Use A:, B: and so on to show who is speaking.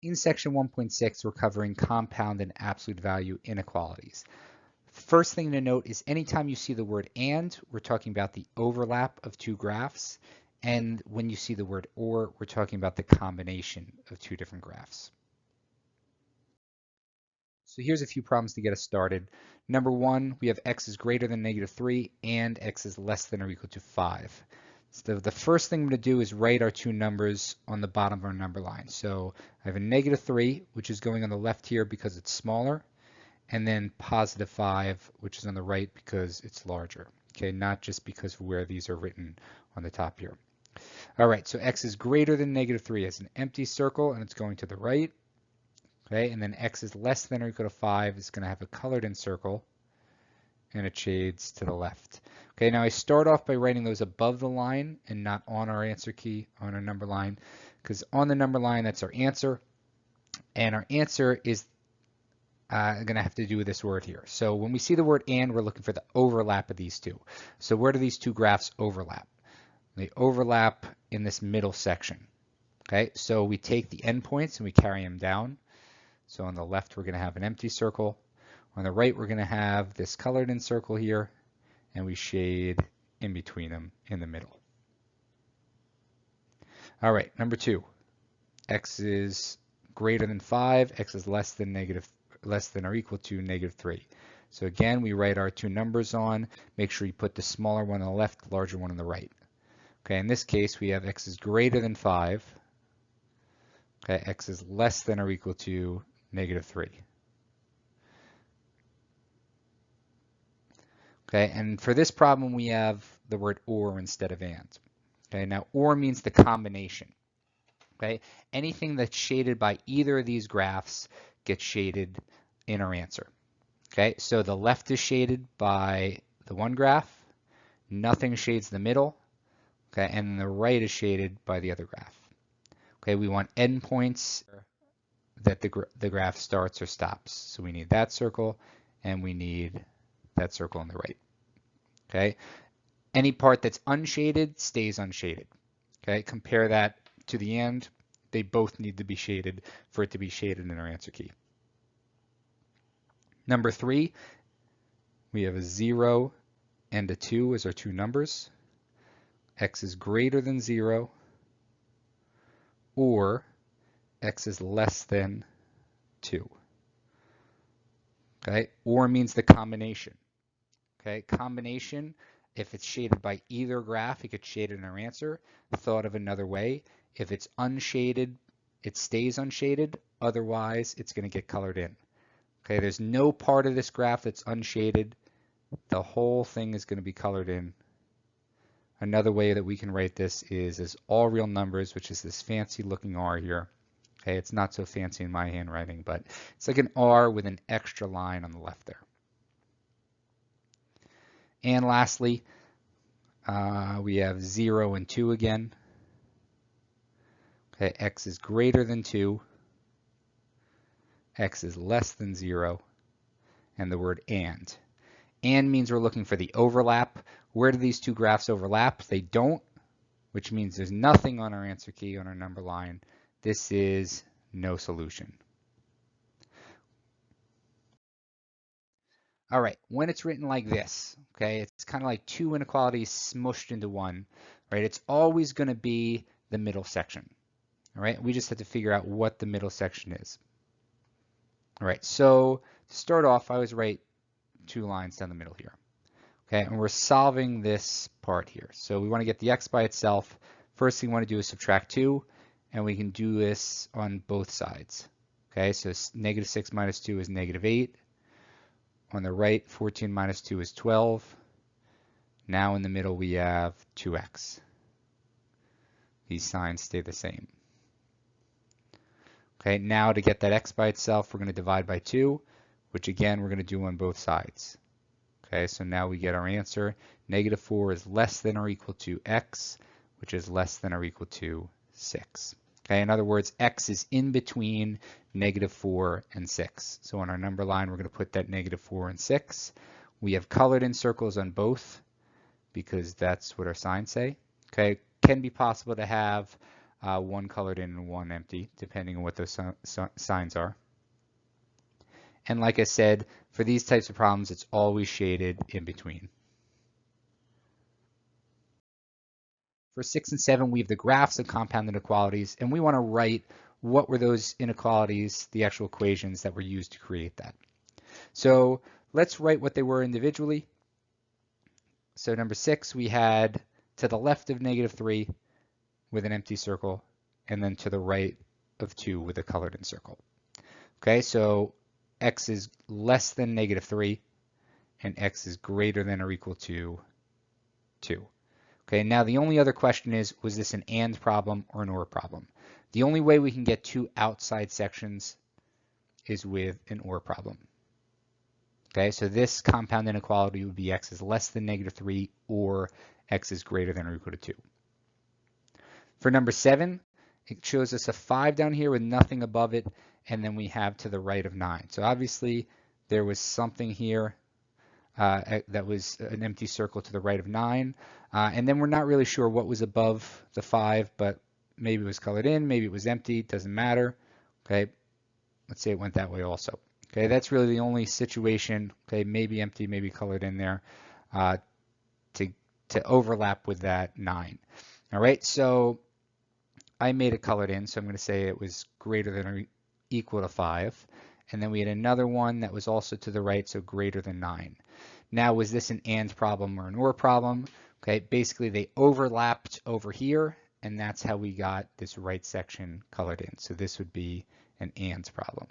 A: In section 1.6, we're covering compound and absolute value inequalities. First thing to note is anytime you see the word and, we're talking about the overlap of two graphs. And when you see the word or, we're talking about the combination of two different graphs. So here's a few problems to get us started. Number one, we have x is greater than -3 and x is less than or equal to 5. So the first thing I'm going to do is write our two numbers on the bottom of our number line. So I have a -3, which is going on the left here because it's smaller, and then +5, which is on the right because it's larger. Okay, not just because of where these are written on the top here. All right, so x is greater than -3 as an empty circle, and it's going to the right. Okay, and then x is less than or equal to 5 is going to have a colored in circle, and it shades to the left. Okay, now I start off by writing those above the line and not on our answer key, on our number line, because on the number line, that's our answer, and our answer is going to have to do with this word here. So when we see the word and, we're looking for the overlap of these two. So where do these two graphs overlap? They overlap in this middle section. Okay, so we take the endpoints and we carry them down. So on the left, we're going to have an empty circle. On the right, we're going to have this colored in circle here, and we shade in between them in the middle. All right, number two, x is greater than 5, x is less than or equal to -3. So again, we write our two numbers on. Make sure you put the smaller one on the left, the larger one on the right. Okay, in this case, we have x is greater than 5. Okay, x is less than or equal to -3. Okay, and for this problem, we have the word or instead of and. Okay, now or means the combination. Okay, anything that's shaded by either of these graphs gets shaded in our answer. Okay, so the left is shaded by the one graph, nothing shades the middle, okay, and the right is shaded by the other graph. Okay, we want endpoints that the graph starts or stops. So we need that circle, and we need that circle on the right. Okay, any part that's unshaded stays unshaded. Okay, compare that to the and. They both need to be shaded for it to be shaded in our answer key. Number three, we have a 0 and a 2 as our two numbers. X is greater than 0, or x is less than 2. Okay, or means the combination. Okay, combination, if it's shaded by either graph, it gets shaded in our answer. Thought of another way, if it's unshaded, it stays unshaded. Otherwise, it's going to get colored in. Okay, there's no part of this graph that's unshaded. The whole thing is going to be colored in. Another way that we can write this is as all real numbers, which is this fancy looking R here. Okay, it's not so fancy in my handwriting, but it's like an R with an extra line on the left there. And lastly, we have 0 and 2 again. Okay, x is greater than 2, x is less than 0, and the word and. And means we're looking for the overlap. Where do these two graphs overlap? They don't, which means there's nothing on our answer key on our number line. This is no solution. All right, when it's written like this, okay, it's kind of like two inequalities smushed into one, right? It's always going to be the middle section, all right? We just have to figure out what the middle section is. All right, so to start off, I always write two lines down the middle here, okay? And we're solving this part here. So we want to get the x by itself. First thing we want to do is subtract 2, and we can do this on both sides, okay? So -6 minus 2 is -8. On the right, 14 minus 2 is 12. Now in the middle, we have 2x. These signs stay the same. Okay, now to get that x by itself, we're going to divide by 2, which again, we're going to do on both sides. Okay, so now we get our answer. -4 is less than or equal to x, which is less than or equal to 6. Okay, in other words, x is in between -4 and 6. So on our number line, we're going to put that -4 and 6. We have colored in circles on both because that's what our signs say. Okay, can be possible to have one colored in and one empty, depending on what those signs are. And like I said, for these types of problems, it's always shaded in between. For 6 and 7, we have the graphs of compound inequalities, and we want to write what were those inequalities, the actual equations that were used to create that. So let's write what they were individually. So number 6, we had to the left of -3 with an empty circle, and then to the right of 2 with a colored in circle. Okay, so x is less than -3, and x is greater than or equal to 2. Okay, now the only other question is, was this an AND problem or an OR problem? The only way we can get two outside sections is with an OR problem. Okay, so this compound inequality would be x is less than -3 or x is greater than or equal to 2. For number 7, it shows us a 5 down here with nothing above it, and then we have to the right of 9. So obviously there was something here that was an empty circle to the right of 9. And then we're not really sure what was above the 5, but maybe it was colored in, maybe it was empty, doesn't matter. Okay, let's say it went that way also. Okay, that's really the only situation, okay, maybe empty, maybe colored in there, to overlap with that 9. All right, so I made it colored in, so I'm going to say it was greater than or equal to 5. And then we had another one that was also to the right, so greater than 9. Now, was this an AND problem or an OR problem? Okay, basically they overlapped over here, and that's how we got this right section colored in. So this would be an AND problem.